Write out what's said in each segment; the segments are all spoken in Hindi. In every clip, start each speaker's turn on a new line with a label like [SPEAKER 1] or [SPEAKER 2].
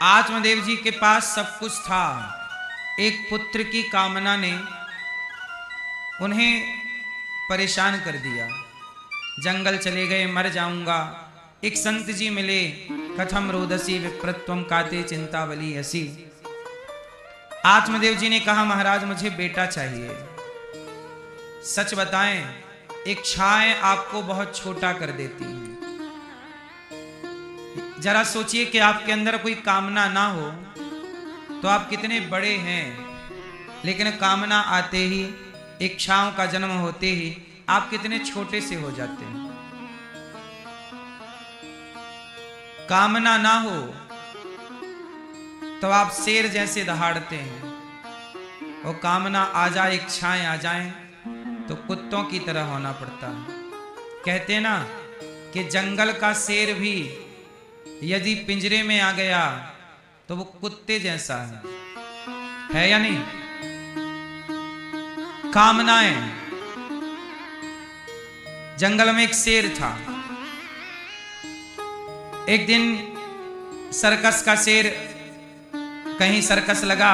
[SPEAKER 1] आत्मदेव जी के पास सब कुछ था। एक पुत्र की कामना ने उन्हें परेशान कर दिया। जंगल चले गए, मर जाऊंगा। एक संत जी मिले, कथम रोदसी विप्रत्वम काते चिंतावली हसी। आत्मदेव जी ने कहा, महाराज मुझे बेटा चाहिए। सच बताएं, इच्छाएं आपको बहुत छोटा कर देती हैं। जरा सोचिए कि आपके अंदर कोई कामना ना हो तो आप कितने बड़े हैं, लेकिन कामना आते ही, इच्छाओं का जन्म होते ही आप कितने छोटे से हो जाते हैं। कामना ना हो तो आप शेर जैसे दहाड़ते हैं, और कामना आ जाए, इच्छाएं आ जाएं तो कुत्तों की तरह होना पड़ता है। कहते हैं ना कि जंगल का शेर भी यदि पिंजरे में आ गया तो वो कुत्ते जैसा है या नहीं? कामनाएं। जंगल में एक शेर था। एक दिन सर्कस का शेर, कहीं सर्कस लगा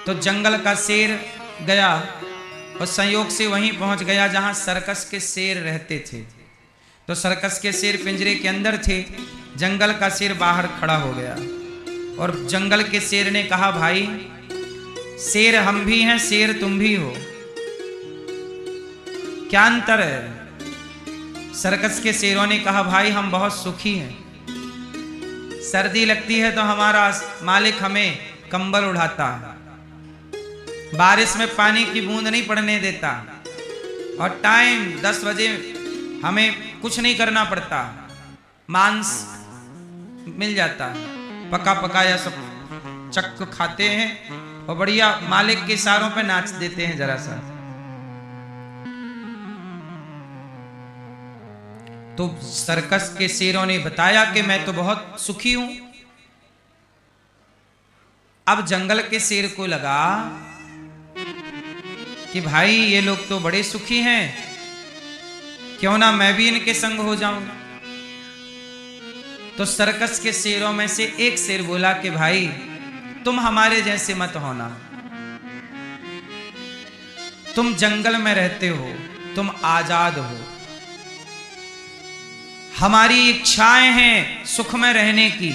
[SPEAKER 1] तो जंगल का शेर गया और संयोग से वहीं पहुंच गया जहां सर्कस के शेर रहते थे। तो सर्कस के शेर पिंजरे के अंदर थे, जंगल का शेर बाहर खड़ा हो गया और जंगल के शेर ने कहा, भाई शेर हम भी हैं, शेर तुम भी हो, क्या अंतर है? सर्कस के शेरों ने कहा, भाई हम बहुत सुखी हैं। सर्दी लगती है तो हमारा मालिक हमें कंबल उड़ाता है, बारिश में पानी की बूंद नहीं पड़ने देता, और टाइम 10 बजे हमें कुछ नहीं करना पड़ता, मांस मिल जाता है, पका पकाया सब चक खाते हैं और बढ़िया मालिक के इशारों पे नाच देते हैं जरा सा। तो सर्कस के शेरों ने बताया कि मैं तो बहुत सुखी हूं। अब जंगल के शेर को लगा कि भाई ये लोग तो बड़े सुखी हैं, क्यों ना मैं भी इनके संग हो जाऊं। तो सर्कस के शेरों में से एक शेर बोला कि भाई तुम हमारे जैसे मत होना, तुम जंगल में रहते हो, तुम आजाद हो, हमारी इच्छाएं हैं सुख में रहने की,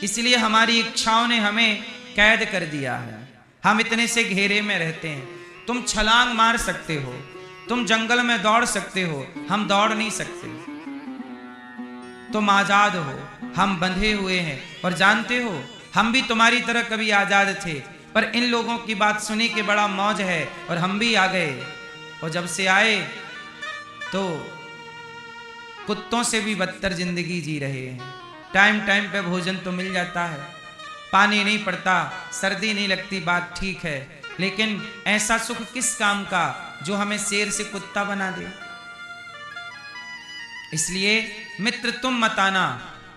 [SPEAKER 1] इसलिए हमारी इच्छाओं ने हमें कैद कर दिया है, हम इतने से घेरे में रहते हैं। तुम छलांग मार सकते हो, तुम जंगल में दौड़ सकते हो, हम दौड़ नहीं सकते। तुम आजाद हो, हम बंधे हुए हैं, और जानते हो हम भी तुम्हारी तरह कभी आजाद थे, पर इन लोगों की बात सुनी के बड़ा मौज है और हम भी आ गए, और जब से आए तो कुत्तों से भी बदतर जिंदगी जी रहे हैं। टाइम टाइम पे भोजन तो मिल जाता है, पानी नहीं पड़ता, सर्दी नहीं लगती, बात ठीक है, लेकिन ऐसा सुख किस काम का जो हमें शेर से कुत्ता बना दे। इसलिए मित्र तुम मत आना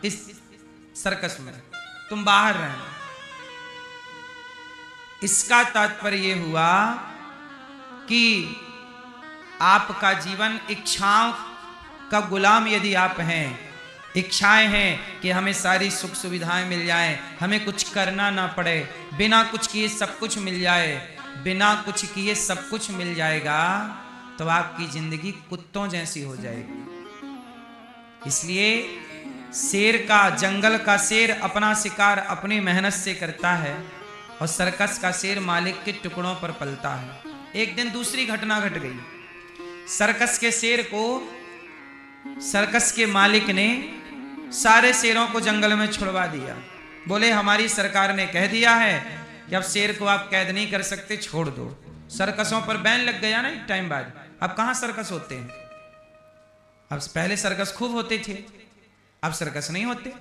[SPEAKER 1] इस सर्कस में, तुम बाहर रहना। इसका तात्पर्य यह हुआ कि आपका जीवन इच्छाओं का गुलाम यदि आप हैं, इच्छाएं हैं कि हमें सारी सुख सुविधाएं मिल जाएं, हमें कुछ करना ना पड़े, बिना कुछ किए सब कुछ मिल जाए, बिना कुछ किए सब कुछ मिल जाएगा, तो आपकी जिंदगी कुत्तों जैसी हो जाएगी। इसलिए शेर का, जंगल का शेर अपना शिकार अपनी मेहनत से करता है, और सर्कस का शेर मालिक के टुकड़ों पर पलता है। एक दिन दूसरी घटना घट गई। सर्कस के शेर को सर्कस के मालिक ने सारे शेरों को जंगल में छुड़वा दिया। बोले हमारी सरकार ने कह दिया है कि अब शेर को आप कैद नहीं कर सकते, छोड़ दो। सर्कसों पर बैन लग गया ना एक टाइम बाद, अब कहां सर्कस होते हैं। अब पहले सर्कस खूब होते थे, अब सर्कस नहीं होते।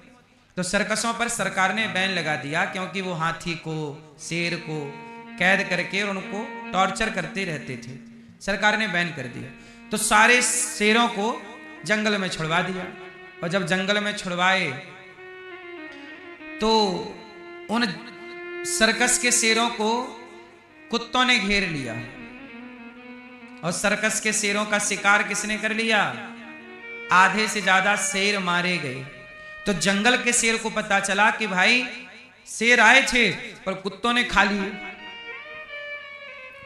[SPEAKER 1] तो सर्कसों पर सरकार ने बैन लगा दिया, क्योंकि वो हाथी को, शेर को कैद करके और उनको टॉर्चर करते रहते थे। सरकार ने बैन कर दिया, तो सारे शेरों को जंगल में छुड़वा दिया। और जब जंगल में छुड़वाए तो उन सर्कस के शेरों को कुत्तों ने घेर लिया, और सर्कस के शेरों का शिकार किसने कर लिया? आधे से ज्यादा शेर मारे गए। तो जंगल के शेर को पता चला कि भाई शेर आए थे पर कुत्तों ने खा लिए।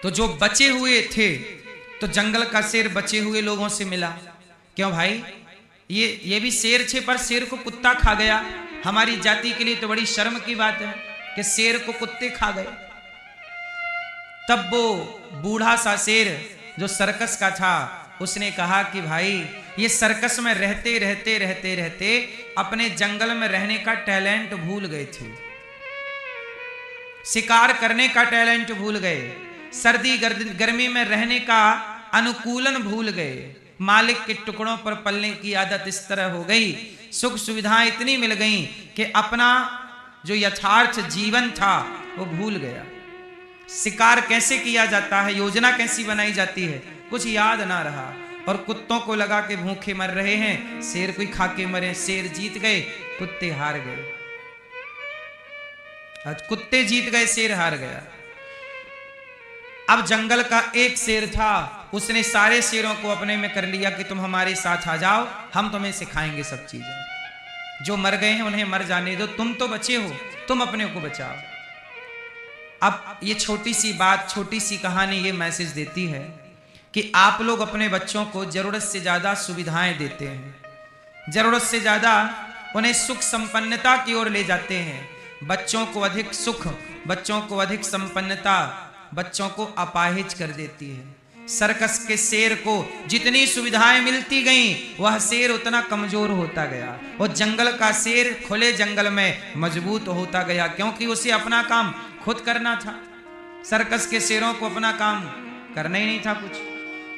[SPEAKER 1] तो जो बचे हुए थे, तो जंगल का शेर बचे हुए लोगों से मिला, क्यों भाई ये भी शेर थे पर शेर को कुत्ता खा गया, हमारी जाति के लिए तो बड़ी शर्म की बात है कि शेर को कुत्ते खा गए। तब वो बूढ़ा सा शेर जो सर्कस का था, उसने कहा कि भाई ये सर्कस में रहते रहते रहते रहते अपने जंगल में रहने का टैलेंट भूल गए थे, शिकार करने का टैलेंट भूल गए, सर्दी गर्मी में रहने का अनुकूलन भूल गए, मालिक के टुकड़ों पर पलने की आदत इस तरह हो गई, सुख सुविधाएं इतनी मिल गई कि अपना जो यथार्थ जीवन था वो भूल गया। शिकार कैसे किया जाता है, योजना कैसी बनाई जाती है, कुछ याद ना रहा। और कुत्तों को लगा के भूखे मर रहे हैं, शेर कोई खा के मरे, शेर जीत गए, कुत्ते हार गए। आज कुत्ते जीत गए, शेर हार गया। अब जंगल का एक शेर था, उसने सारे शेरों को अपने में कर लिया कि तुम हमारे साथ आ जाओ, हम तुम्हें सिखाएंगे सब चीजें। जो मर गए हैं उन्हें मर जाने दो, तुम तो बचे हो, तुम अपने को बचाओ। अब ये छोटी सी बात, छोटी सी कहानी ये मैसेज देती है कि आप लोग अपने बच्चों को जरूरत से ज्यादा सुविधाएं देते हैं, जरूरत से ज्यादा उन्हें सुख संपन्नता की ओर ले जाते हैं। बच्चों को अधिक सुख, बच्चों को अधिक संपन्नता बच्चों को अपाहिज कर देती है। सर्कस के शेर को जितनी सुविधाएं मिलती गईं, वह शेर उतना कमजोर होता गया, और जंगल का शेर खुले जंगल में मजबूत होता गया, क्योंकि उसे अपना काम खुद करना था। सर्कस के शेरों को अपना काम करना ही नहीं था, कुछ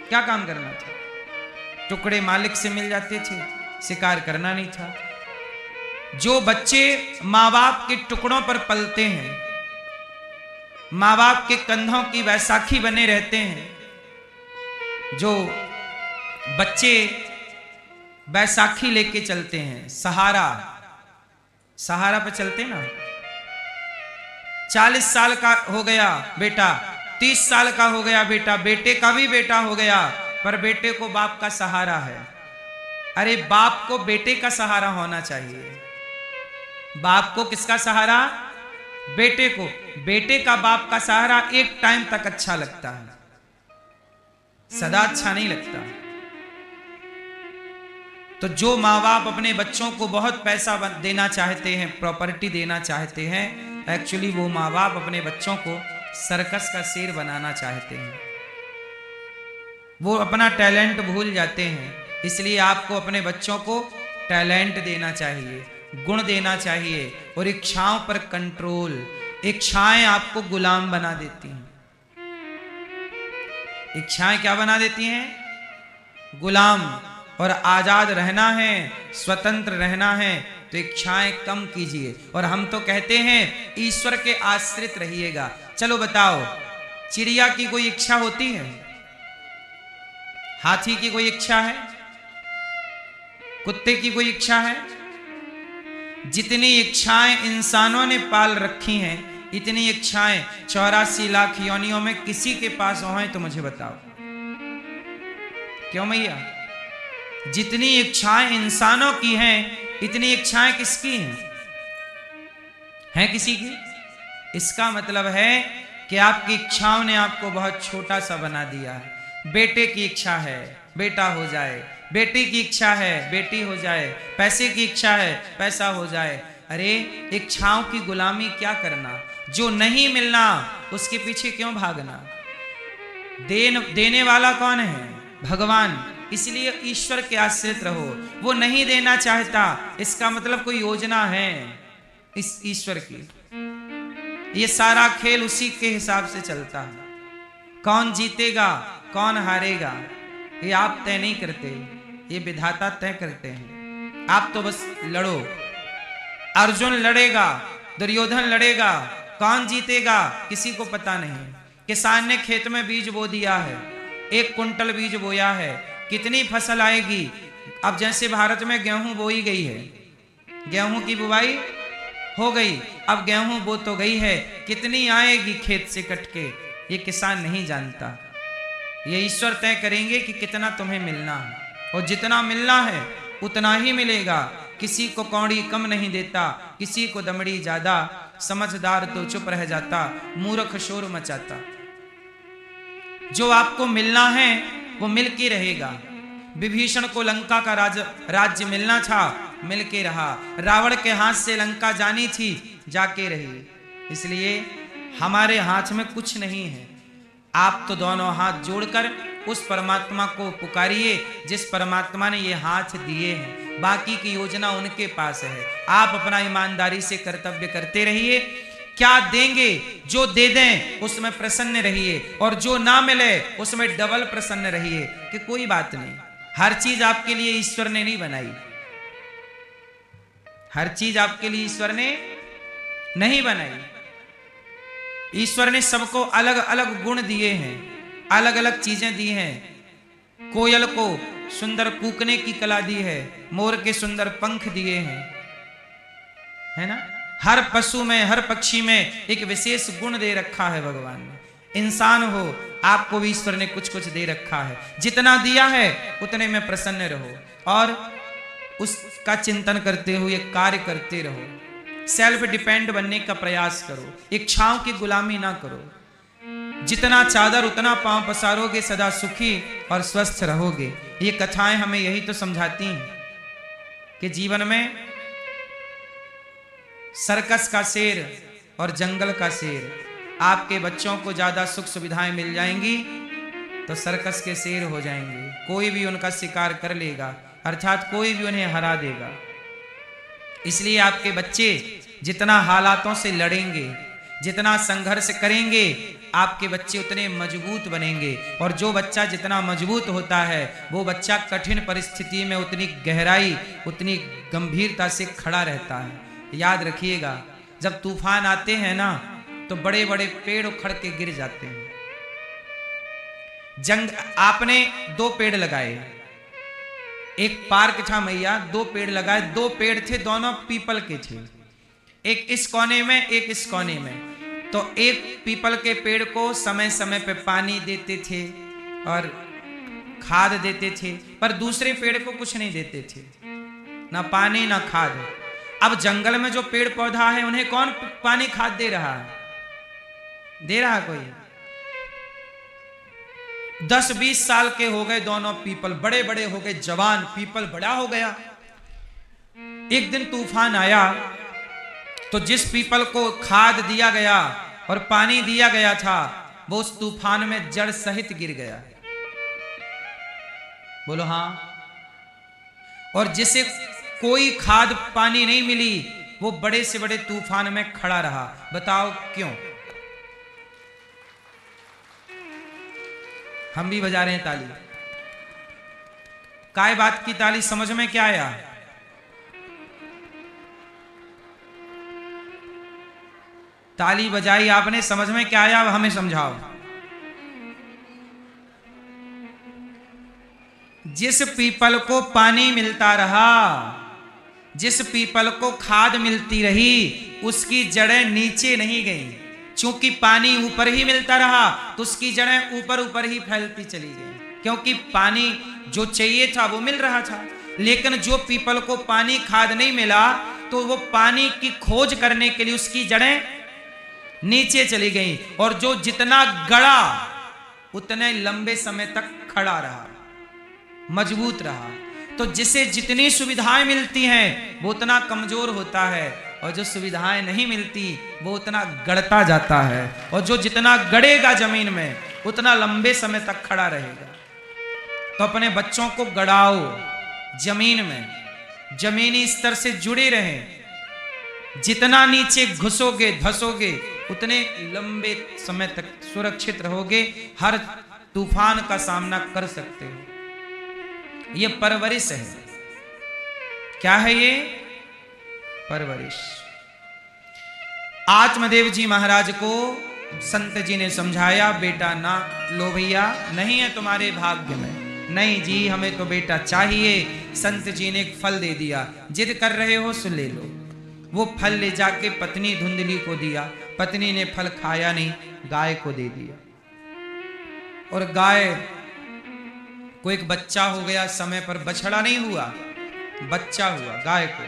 [SPEAKER 1] क्या काम करना था, टुकड़े मालिक से मिल जाते थे, शिकार करना नहीं था। जो बच्चे माँ बाप के टुकड़ों पर पलते हैं, माँ बाप के कंधों की बैसाखी बने रहते हैं, जो बच्चे बैसाखी लेके चलते हैं, सहारा पे चलते ना, 40 साल का हो गया बेटा, 30 साल का हो गया बेटा, बेटे का भी बेटा हो गया, पर बेटे को बाप का सहारा है। अरे बाप को बेटे का सहारा होना चाहिए। बाप को किसका सहारा? बेटे को। बेटे का बाप का सहारा एक टाइम तक अच्छा लगता है, सदा अच्छा नहीं लगता। तो जो माँ बाप अपने बच्चों को बहुत पैसा देना चाहते हैं, प्रॉपर्टी देना चाहते हैं, एक्चुअली वो माँ बाप अपने बच्चों को सर्कस का शेर बनाना चाहते हैं। वो अपना टैलेंट भूल जाते हैं। इसलिए आपको अपने बच्चों को टैलेंट देना चाहिए, गुण देना चाहिए, और इच्छाओं पर कंट्रोल। इच्छाएं आपको गुलाम बना देती हैं। इच्छाएं क्या बना देती हैं? गुलाम। और आजाद रहना है, स्वतंत्र रहना है, तो इच्छाएं कम कीजिए। और हम तो कहते हैं ईश्वर के आश्रित रहिएगा। चलो बताओ, चिड़िया की कोई इच्छा होती है? हाथी की कोई इच्छा है? कुत्ते की कोई इच्छा है? जितनी इच्छाएं इंसानों ने पाल रखी हैं, इतनी इच्छाएं 84 लाख योनियों में किसी के पास हो तो मुझे बताओ। क्यों मैया? जितनी इच्छाएं इंसानों की हैं, इतनी इच्छाएं किसकी हैं? हैं किसी की? इसका मतलब है कि आपकी इच्छाओं ने आपको बहुत छोटा सा बना दिया है। बेटे की इच्छा है, बेटा हो जाए, बेटी की इच्छा है, बेटी हो जाए, पैसे की इच्छा है, पैसा हो जाए। अरे इच्छाओं की गुलामी क्या करना? जो नहीं मिलना उसके पीछे क्यों भागना? देने वाला कौन है? भगवान। इसलिए ईश्वर के आश्रित रहो। वो नहीं देना चाहता, इसका मतलब कोई योजना है इस ईश्वर की। ये सारा खेल उसी के हिसाब से चलता है। कौन जीतेगा, कौन हारेगा, ये आप तय नहीं करते, ये विधाता तय करते हैं। आप तो बस लड़ो। अर्जुन लड़ेगा, दुर्योधन लड़ेगा, कौन जीतेगा किसी को पता नहीं। किसान ने खेत में बीज बो दिया है, 1 कुंटल बीज बोया है, कितनी फसल आएगी? अब जैसे भारत में गेहूं बोई गई है, गेहूं की बुवाई हो गई, अब गेहूं बो तो गई है, कितनी आएगी खेत से कट के, ये किसान नहीं जानता। ये ईश्वर तय करेंगे कि कितना तुम्हें मिलना है, और जितना मिलना है उतना ही मिलेगा। किसी को कौड़ी कम नहीं देता, किसी को दमड़ी ज्यादा, समझदार तो चुप रह जाता, मूर्ख शोर मचाता। जो आपको मिलना है वो मिल के रहेगा। विभीषण को लंका का राज्य मिलना था, मिल के रहा। रावण के हाथ से लंका जानी थी, जाके रही। इसलिए हमारे हाथ में कुछ नहीं है। आप तो दोनों हाथ जोड़कर उस परमात्मा को पुकारिए जिस परमात्मा ने ये हाथ दिए हैं। बाकी की योजना उनके पास है। आप अपना ईमानदारी से कर्तव्य करते रहिए। क्या देंगे, जो दे दें उसमें प्रसन्न रहिए, और जो ना मिले उसमें डबल प्रसन्न रहिए कि कोई बात नहीं। हर चीज आपके लिए ईश्वर ने नहीं बनाई, हर चीज आपके लिए ईश्वर ने नहीं बनाई। ईश्वर ने सबको अलग अलग गुण दिए हैं, अलग अलग चीजें दी हैं। कोयल को सुंदर कूकने की कला दी है, मोर के सुंदर पंख दिए हैं, है ना। हर पशु में, हर पक्षी में एक विशेष गुण दे रखा है भगवान ने। इंसान हो, आपको भी ईश्वर ने कुछ कुछ दे रखा है। जितना दिया है उतने में प्रसन्न रहो और उसका चिंतन करते हुए कार्य करते रहो। सेल्फ डिपेंड बनने का प्रयास करो, इच्छाओं की गुलामी ना करो। जितना चादर उतना पांव पसारोगे, सदा सुखी और स्वस्थ रहोगे। ये कथाएं हमें यही तो समझाती हैं कि जीवन में सर्कस का शेर और जंगल का शेर, आपके बच्चों को ज्यादा सुख सुविधाएं मिल जाएंगी तो सर्कस के शेर हो जाएंगे। कोई भी उनका शिकार कर लेगा, अर्थात कोई भी उन्हें हरा देगा। इसलिए आपके बच्चे जितना हालातों से लड़ेंगे, जितना संघर्ष करेंगे, आपके बच्चे उतने मजबूत बनेंगे। और जो बच्चा जितना मजबूत होता है वो बच्चा कठिन परिस्थिति में उतनी गहराई, उतनी गंभीरता से खड़ा रहता है। याद रखिएगा, जब तूफान आते हैं ना तो बड़े बड़े पेड़ उखड़ के गिर जाते हैं। आपने 2 पेड़ लगाए, एक पार्क था मैया, 2 पेड़ लगाए। 2 पेड़ थे, दोनों पीपल के थे, एक इस कोने में एक इस कोने में। तो एक पीपल के पेड़ को समय समय पे पानी देते थे और खाद देते थे, पर दूसरे पेड़ को कुछ नहीं देते थे, ना पानी ना खाद। अब जंगल में जो पेड़ पौधा है उन्हें कौन पानी खाद दे रहा है? दे रहा कोई? 10-20 साल के हो गए दोनों पीपल, बड़े बड़े हो गए, जवान पीपल बड़ा हो गया। एक दिन तूफान आया तो जिस पीपल को खाद दिया गया और पानी दिया गया था वो उस तूफान में जड़ सहित गिर गया। बोलो हाँ। और जिसे कोई खाद पानी नहीं मिली वो बड़े से बड़े तूफान में खड़ा रहा। बताओ क्यों? हम भी बजा रहे हैं ताली। काय बात की ताली? समझ में क्या आया? ताली बजाई आपने, समझ में क्या आया? अब हमें समझाओ। जिस पीपल को पानी मिलता रहा, जिस पीपल को खाद मिलती रही, उसकी जड़ें नीचे नहीं गई। क्योंकि पानी ऊपर ही मिलता रहा तो उसकी जड़ें ऊपर ऊपर ही फैलती चली गई, क्योंकि पानी जो चाहिए था वो मिल रहा था। लेकिन जो पीपल को पानी खाद नहीं मिला तो वो पानी की खोज करने के लिए उसकी जड़ें नीचे चली गई, और जो जितना गड़ा उतने लंबे समय तक खड़ा रहा, मजबूत रहा। तो जिसे जितनी सुविधाएं मिलती हैं वो उतना कमजोर होता है, और जो सुविधाएं नहीं मिलती वो उतना गड़ता जाता है, और जो जितना गड़ेगा जमीन में उतना लंबे समय तक खड़ा रहेगा। तो अपने बच्चों को गड़ाओ जमीन में, जमीनी स्तर से जुड़े रहें। जितना नीचे घुसोगे धसोगे उतने लंबे समय तक सुरक्षित रहोगे, हर तूफान का सामना कर सकते हो। ये परवरिश है। क्या है ये? परवरिश। आत्मदेव जी महाराज को संत जी ने समझाया, बेटा ना लो भैया, नहीं है तुम्हारे भाग्य में। नहीं जी, हमें तो बेटा चाहिए। संत जी ने एक फल दे दिया, जिद कर रहे हो सो ले लो। वो फल ले जाके पत्नी धुंधली को दिया, पत्नी ने फल खाया नहीं, गाय को दे दिया। और गाय को एक बच्चा हो गया, समय पर बछड़ा नहीं हुआ, बच्चा हुआ गाय को।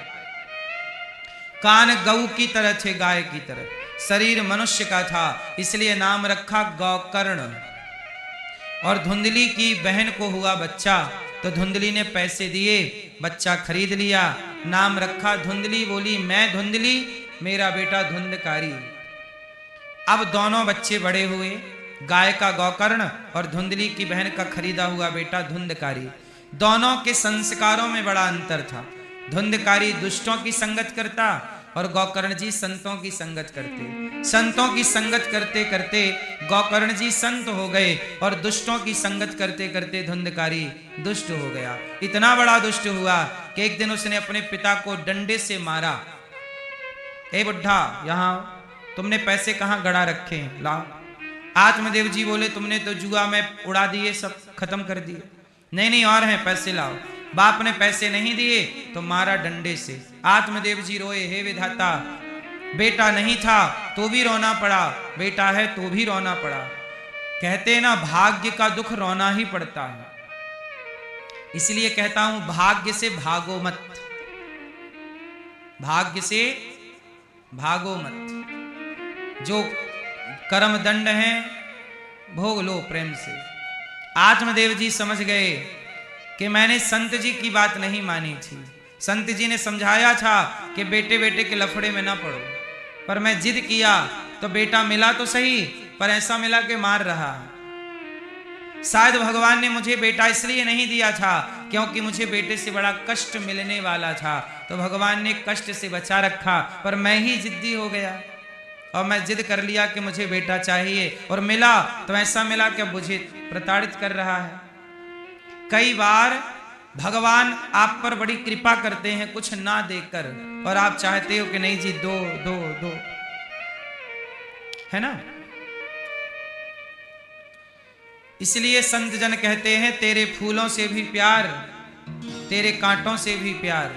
[SPEAKER 1] कान गऊ की तरह थे, गाय की तरह, शरीर मनुष्य का था, इसलिए नाम रखा गौकर्ण। और धुंधली की बहन को हुआ बच्चा, तो धुंधली ने पैसे दिए, बच्चा खरीद लिया, नाम रखा धुंधली। बोली मैं धुंधली, मेरा बेटा धुंधकारी। अब दोनों बच्चे बड़े हुए, गाय का गौकर्ण और धुंधली की बहन का खरीदा हुआ बेटा धुंधकारी। दोनों के संस्कारों में बड़ा अंतर था। धुंधकारी दुष्टों की संगत करता और गौकर्ण जी संतों की संगत करते। संतों की संगत करते करते गौकर्ण जी संत हो गए और दुष्टों की संगत करते करते धुंधकारी दुष्ट हो गया। इतना बड़ा दुष्ट हुआ कि एक दिन उसने अपने पिता को डंडे से मारा। ए बुढ़ा, यहाँ तुमने पैसे कहाँ गड़ा रखे हैं, लाओ। आत्मदेव जी बोले तुमने तो जुआ में उड़ा दिए, सब खत्म कर दिए। नहीं नहीं, और हैं, पैसे लाओ। बाप ने पैसे नहीं दिए तो मारा डंडे से। आत्मदेव जी रोए, हे विधाता, बेटा नहीं था तो भी रोना पड़ा, बेटा है तो भी रोना पड़ा। कहते ना भाग्य का दुख रोना ही पड़ता है, इसलिए कहता हूं भाग्य से भागो मत, भाग्य से भागो मत। जो कर्म दंड है भोग लो प्रेम से। आत्मदेव जी समझ गए कि मैंने संत जी की बात नहीं मानी थी। संत जी ने समझाया था कि बेटे बेटे के लफड़े में ना पड़ो, पर मैं जिद किया तो बेटा मिला तो सही, पर ऐसा मिला कि मार रहा। शायद भगवान ने मुझे बेटा इसलिए नहीं दिया था क्योंकि मुझे बेटे से बड़ा कष्ट मिलने वाला था, तो भगवान ने कष्ट से बचा रखा। पर मैं ही जिद्दी हो गया और मैं जिद कर लिया कि मुझे बेटा चाहिए, और मिला तो ऐसा मिला कि मुझे प्रताड़ित कर रहा है। कई बार भगवान आप पर बड़ी कृपा करते हैं कुछ ना देकर, और आप चाहते हो कि नहीं जी दो दो दो, है ना। इसलिए संत जन कहते हैं तेरे फूलों से भी प्यार, तेरे कांटों से भी प्यार,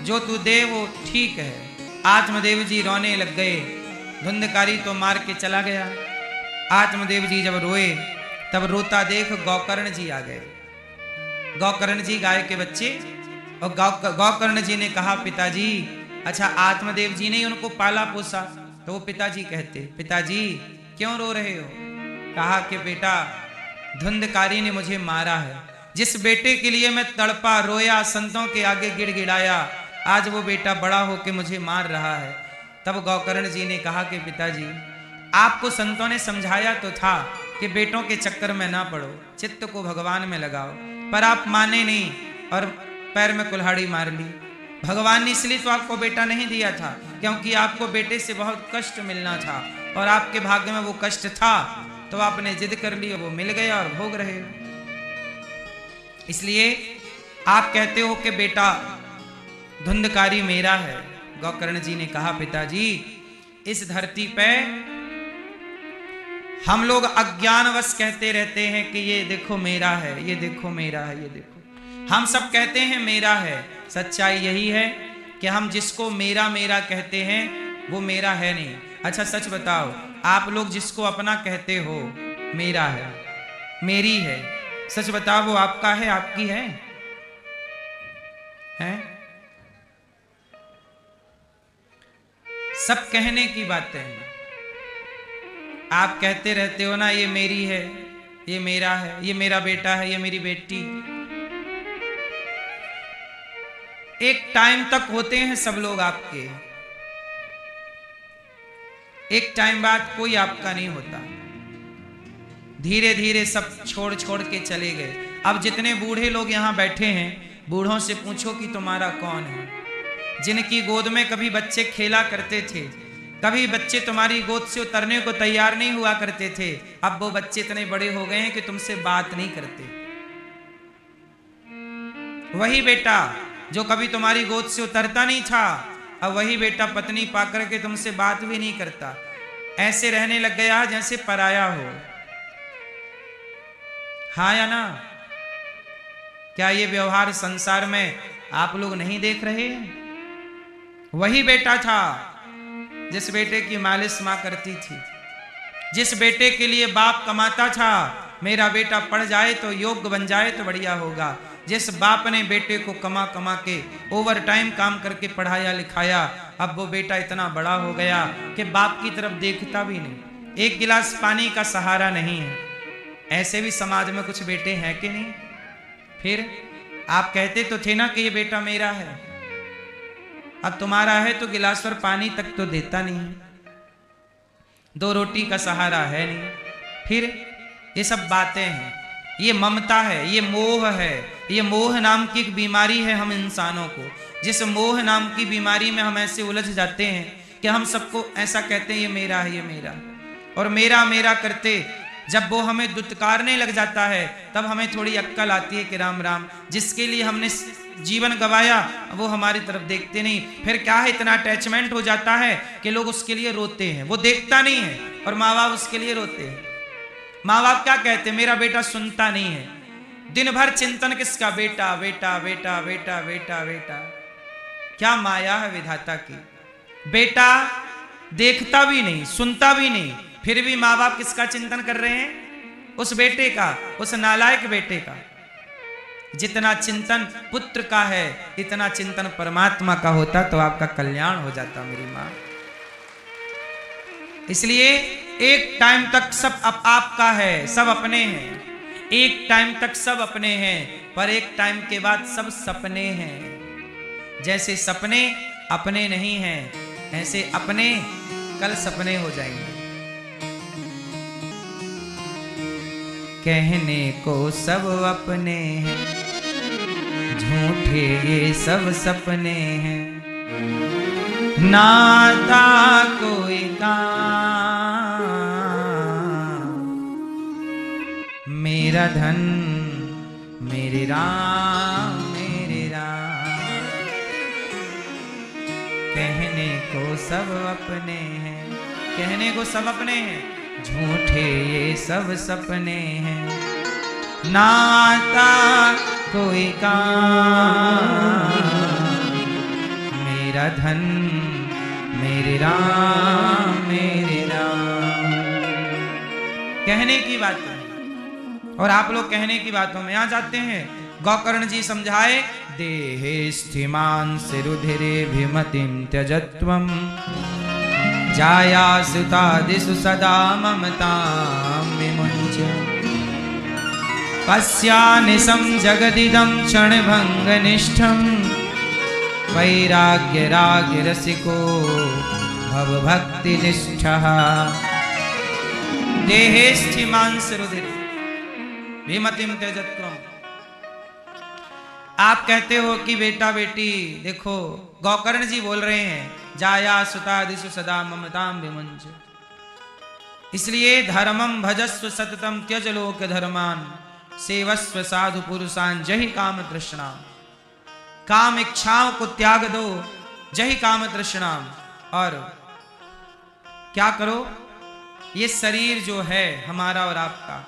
[SPEAKER 1] जो तू दे वो ठीक है। आत्मदेव जी रोने लग गए। धुंधकारी तो मार के चला गया। आत्मदेव जी जब रोए तब रोता देख गौकर्ण जी आ गए। गौकर्ण जी गाय के बच्चे, और गौकर्ण जी ने कहा पिताजी, अच्छा आत्मदेव जी ने उनको पाला पोसा, तो वो पिताजी कहते, पिताजी क्यों रो रहे हो। कहा कि बेटा धुंधकारी ने मुझे मारा है। जिस बेटे के लिए मैं तड़पा रोया, संतों के आगे गिड़गिड़ाया, आज वो बेटा बड़ा होके मुझे मार रहा है। तब गौकर्ण जी ने कहा कि पिताजी आपको संतों ने समझाया तो था कि बेटों के चक्कर में ना पड़ो, चित्त को भगवान में लगाओ, पर आप माने नहीं और पैर में कुल्हाड़ी मार ली। भगवान ने इसलिए तो आपको बेटा नहीं दिया था क्योंकि आपको बेटे से बहुत कष्ट मिलना था, और आपके भाग्य में वो कष्ट था, तो आपने जिद कर ली, वो मिल गया और भोग रहे हो। इसलिए आप कहते हो कि बेटा धुंधकारी मेरा है। गौकर्ण जी ने कहा पिताजी इस धरती पे हम लोग अज्ञानवश कहते रहते हैं कि ये देखो मेरा है, ये देखो मेरा है, ये देखो, हम सब कहते हैं मेरा है। सच्चाई यही है कि हम जिसको मेरा मेरा कहते हैं वो मेरा है नहीं। अच्छा सच बताओ, आप लोग जिसको अपना कहते हो मेरा है, मेरी है, सच बताओ वो आपका है, आपकी है? सब कहने की बातें हैं। आप कहते रहते हो ना ये मेरी है, ये मेरा है, ये मेरा बेटा है, ये मेरी बेटी। एक टाइम तक होते हैं सब लोग आपके, एक टाइम बाद कोई आपका नहीं होता। धीरे धीरे सब छोड़ छोड़ के चले गए। अब जितने बूढ़े लोग यहां बैठे हैं, बूढ़ों से पूछो कि तुम्हारा कौन है। जिनकी गोद में कभी बच्चे खेला करते थे, कभी बच्चे तुम्हारी गोद से उतरने को तैयार नहीं हुआ करते थे, अब वो बच्चे इतने बड़े हो गए हैं कि तुमसे बात नहीं करते। वही बेटा जो कभी तुम्हारी गोद से उतरता नहीं था, अब वही बेटा पत्नी पाकर के तुमसे बात भी नहीं करता। ऐसे रहने लग गया जैसे पराया हो। हाँ या ना? क्या ये व्यवहार संसार में आप लोग नहीं देख रहे हैं? वही बेटा था जिस बेटे की मालिश मां करती थी, जिस बेटे के लिए बाप कमाता था, मेरा बेटा पढ़ जाए तो योग्य बन जाए तो बढ़िया होगा। जिस बाप ने बेटे को कमा कमा के ओवर टाइम काम करके पढ़ाया लिखाया, अब वो बेटा इतना बड़ा हो गया कि बाप की तरफ देखता भी नहीं, एक गिलास पानी का सहारा नहीं है। ऐसे भी समाज में कुछ बेटे हैं कि नहीं? फिर आप कहते तो थे ना कि ये बेटा मेरा है, अब तुम्हारा है तो गिलास पर पानी तक तो देता नहीं है, 2 रोटी का सहारा है नहीं। फिर ये सब बातें हैं, ये ममता है, ये मोह है, ये मोह नाम की एक बीमारी है हम इंसानों को। जिस मोह नाम की बीमारी में हम ऐसे उलझ जाते हैं कि हम सबको ऐसा कहते हैं ये मेरा है, ये मेरा, और मेरा मेरा करते जब वो हमें दुत्कारने लग जाता है तब हमें थोड़ी अक्कल आती है कि राम राम, जिसके लिए हमने जीवन गवाया वो हमारी तरफ देखते नहीं। फिर क्या है, इतना अटैचमेंट हो जाता है कि लोग उसके लिए रोते हैं, वो देखता नहीं है और माँ बाप उसके लिए रोते हैं। माँ बाप क्या कहते हैं, मेरा बेटा सुनता नहीं है, दिन भर चिंतन किसका, बेटा बेटा बेटा बेटा बेटा बेटा। क्या माया है विधाता की, बेटा देखता भी नहीं सुनता भी नहीं, फिर भी माँ बाप किसका चिंतन कर रहे हैं, उस बेटे का, उस नालायक बेटे का। जितना चिंतन पुत्र का है इतना चिंतन परमात्मा का होता तो आपका कल्याण हो जाता मेरी माँ। इसलिए एक टाइम तक सब आपका है, सब अपने हैं, एक टाइम तक सब अपने हैं, पर एक टाइम के बाद सब सपने हैं। जैसे सपने अपने नहीं हैं, ऐसे अपने कल सपने हो जाएंगे। कहने को सब अपने हैं, झूठे ये सब सपने हैं, नाता कोई काम, मेरा धन मेरे राम मेरे राम। कहने को सब अपने हैं, कहने को सब अपने हैं, झूठे ये सब सपने हैं, नाता कोई काम, मेरा धन मेरे राम मेरे राम। कहने की बात है और आप लोग कहने की बातों में आ जाते हैं। गोकर्ण जी समझाए, देहे स्थिमान रुधिरे भिमतिम त्यजत्वम, जाया सुतादिषु सदा ममतां विमुञ्च, पश्यानिशं जगदिदं क्षणभङ्गनिष्ठं, वैराग्यराग्यरसिको भवभक्तिनिष्ठः। देहेष्ठिमांसरुधिरे विमतिं त्यजत्वम्। आप कहते हो कि बेटा बेटी देखो, गोकर्ण जी बोल रहे हैं, जाया सुतादिषु सदा ममतां विमुञ्च। इसलिए धर्मं भजस्व सततम त्यज लोक धर्मान, सेवस्व साधु पुरुषान जहि काम तृष्णा। काम इच्छाओं को त्याग दो, जहि काम तृष्णा। और क्या करो, ये शरीर जो है हमारा और आपका,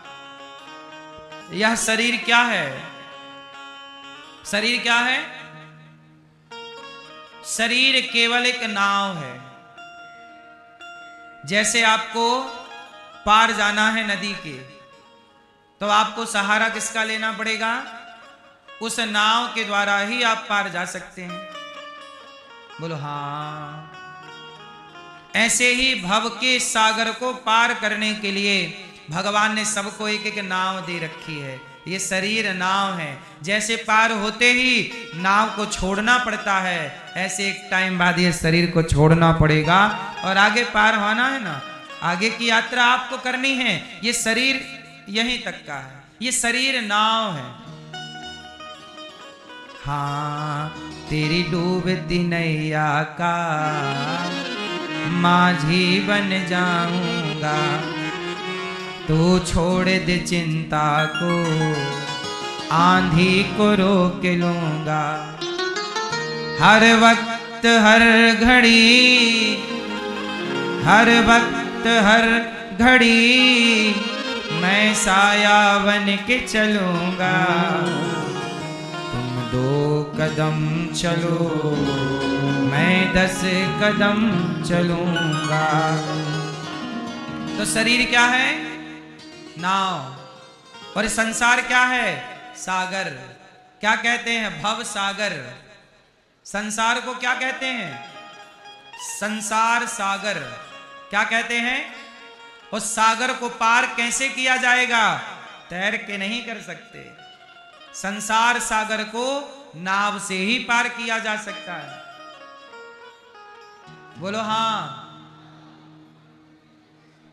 [SPEAKER 1] यह शरीर क्या है, शरीर क्या है, शरीर केवल एक नाव है। जैसे आपको पार जाना है नदी के, तो आपको सहारा किसका लेना पड़ेगा, उस नाव के द्वारा ही आप पार जा सकते हैं। बोलो हाँ। ऐसे ही भव के सागर को पार करने के लिए भगवान ने सबको एक एक नाव दे रखी है। ये शरीर नाव है, जैसे पार होते ही नाव को छोड़ना पड़ता है, ऐसे एक टाइम बाद ये शरीर को छोड़ना पड़ेगा और आगे पार होना है ना, आगे की यात्रा आपको करनी है। ये शरीर यहीं तक का है, ये शरीर नाव है। हाँ, तेरी डूबती नैया का माझी बन जाऊंगा, तू छोड़ दे चिंता को, आंधी को रोक लूंगा। हर वक्त हर घड़ी, हर वक्त हर घड़ी मैं साया बन के चलूंगा, तुम 2 कदम चलो मैं 10 कदम चलूंगा। तो शरीर क्या है, नाव, और संसार क्या है, सागर। क्या कहते हैं? भव सागर। संसार को क्या कहते हैं? संसार सागर। क्या कहते हैं? उस सागर को पार कैसे किया जाएगा? तैर के नहीं कर सकते। संसार सागर को नाव से ही पार किया जा सकता है। बोलो हाँ।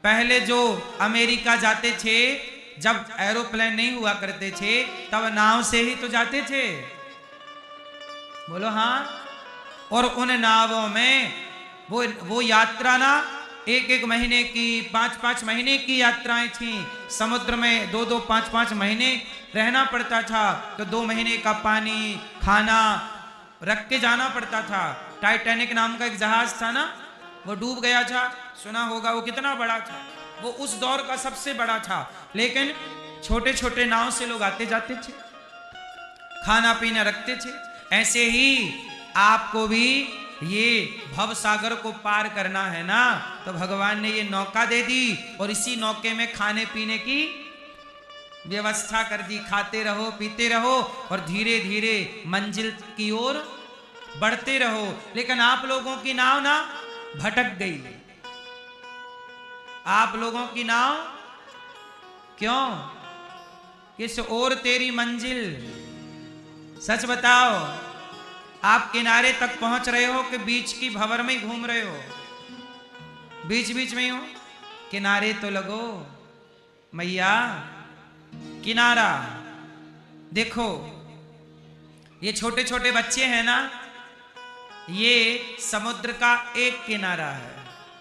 [SPEAKER 1] पहले जो अमेरिका जाते थे, जब एरोप्लेन नहीं हुआ करते थे, तब नाव से ही तो जाते थे। बोलो हाँ। और उन नावों में वो यात्रा ना 1-1 महीने की, 5-5 महीने की यात्राएं थी। समुद्र में 2-2, 5-5 महीने रहना पड़ता था। तो 2 महीने का पानी, खाना रख के जाना पड़ता था। टाइटैनिक नाम का एक जहाज था ना, वो डूब गया था, सुना होगा। वो कितना बड़ा था, वो उस दौर का सबसे बड़ा था। लेकिन छोटे छोटे नाव से लोग आते जाते थे, खाना पीना रखते थे। ऐसे ही आपको भी ये भव सागर को पार करना है ना, तो भगवान ने ये नौका दे दी और इसी नौके में खाने पीने की व्यवस्था कर दी। खाते रहो, पीते रहो और धीरे धीरे मंजिल की ओर बढ़ते रहो। लेकिन आप लोगों की नाव ना भटक गई। आप लोगों की नाव क्यों? किस ओर तेरी मंजिल? सच बताओ, आप किनारे तक पहुंच रहे हो कि बीच की भंवर में घूम रहे हो? बीच बीच में हो। किनारे तो लगो मैया, किनारा देखो। ये छोटे छोटे बच्चे हैं ना, ये समुद्र का एक किनारा है।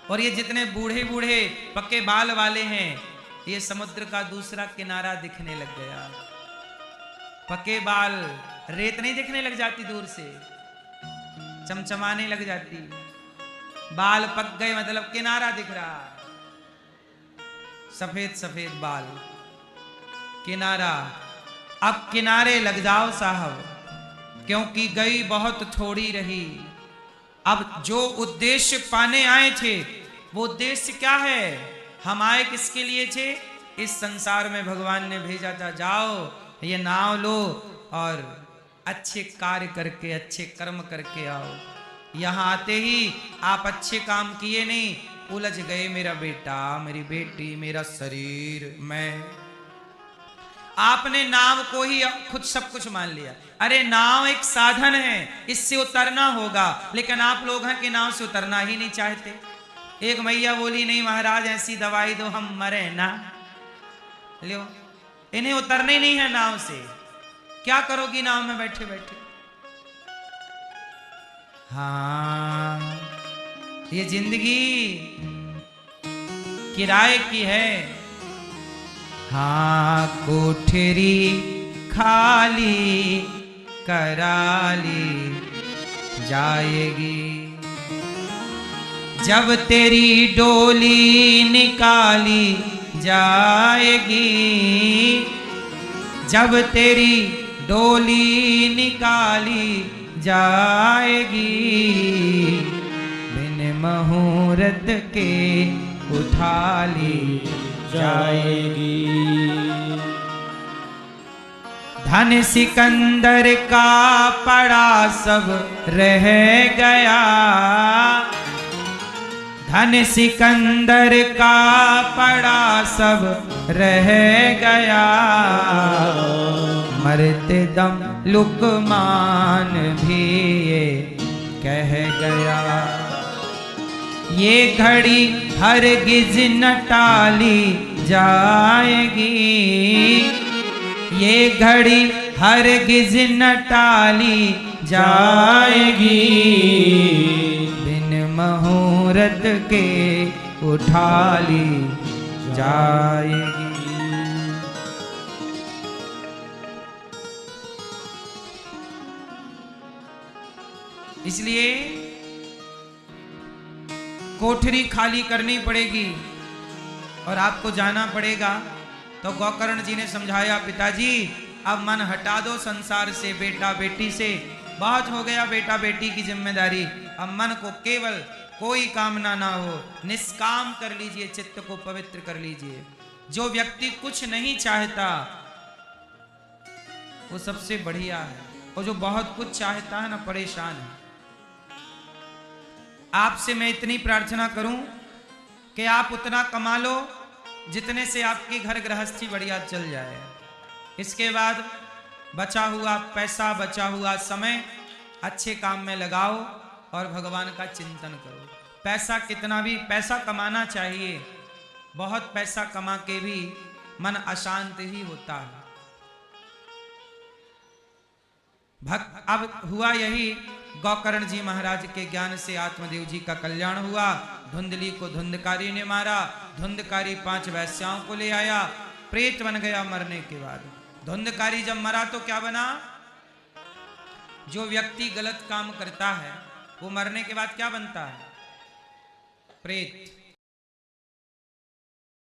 [SPEAKER 1] और ये जितने बूढ़े बूढ़े पक्के बाल वाले हैं, ये समुद्र का दूसरा किनारा दिखने लग गया। पक्के बाल, रेत नहीं दिखने लग जाती दूर से, चमचमाने लग जाती। बाल पक गए मतलब किनारा दिख रहा, सफेद सफेद बाल, किनारा। अब किनारे लग जाओ साहब, क्योंकि गई बहुत थोड़ी रही। अब जो उद्देश्य पाने आए थे, वो उद्देश्य क्या है? हम आए किसके लिए थे? इस संसार में भगवान ने भेजा था, जाओ ये नाव लो और अच्छे कार्य करके, अच्छे कर्म करके आओ। यहां आते ही आप अच्छे काम किए नहीं, उलझ गए मेरा बेटा, मेरी बेटी, मेरा शरीर, मैं। आपने नाव को ही खुद सब कुछ मान लिया। अरे नाव एक साधन है, इससे उतरना होगा। लेकिन आप लोग हैं कि नाव से उतरना ही नहीं चाहते। एक मैया बोली, नहीं महाराज ऐसी दवाई दो हम मरे ना। लो, इन्हें उतरने नहीं है नाव से। क्या करोगी नाव में बैठे बैठे? हाँ, ये जिंदगी किराए की है। हाँ, कोठरी खाली कराली जाएगी, जब तेरी डोली निकाली जाएगी, जब तेरी डोली निकाली जाएगी, बिन मुहूर्त के उठा ली जाएगी। धन सिकंदर का पड़ा सब रह गया, धन सिकंदर का पड़ा सब रह गया, मरते दम लुकमान भी ये कह गया, ये घड़ी हरगिज न टाली जाएगी, ये घड़ी हरगिज न टाली जाएगी, बिन मुहूर्त के उठा ली जाएगी। इसलिए कोठरी खाली करनी पड़ेगी और आपको जाना पड़ेगा। तो गोकर्ण जी ने समझाया, पिताजी अब मन हटा दो संसार से, बेटा बेटी से, बहुत हो गया बेटा बेटी की जिम्मेदारी। अब मन को केवल कोई कामना ना हो, निष्काम कर लीजिए, चित्त को पवित्र कर लीजिए। जो व्यक्ति कुछ नहीं चाहता वो सबसे बढ़िया है। और जो बहुत कुछ चाहता है ना, परेशान है। आपसे मैं इतनी प्रार्थना करूं कि आप उतना कमा लो जितने से आपकी घर गृहस्थी बढ़िया चल जाए। इसके बाद बचा हुआ पैसा, बचा हुआ समय अच्छे काम में लगाओ और भगवान का चिंतन करो। पैसा कितना भी पैसा कमाना चाहिए, बहुत पैसा कमा के भी मन अशांत ही होता है। भक्त अब हुआ यही, गौकर्ण जी महाराज के ज्ञान से आत्मदेव जी का कल्याण हुआ। धुंधली को धुंधकारी ने मारा, धुंधकारी 5 वैश्याओं को ले आया, प्रेत बन गया मरने के बाद। धुंधकारी जब मरा तो क्या बना? जो व्यक्ति गलत काम करता है वो मरने के बाद क्या बनता है? प्रेत।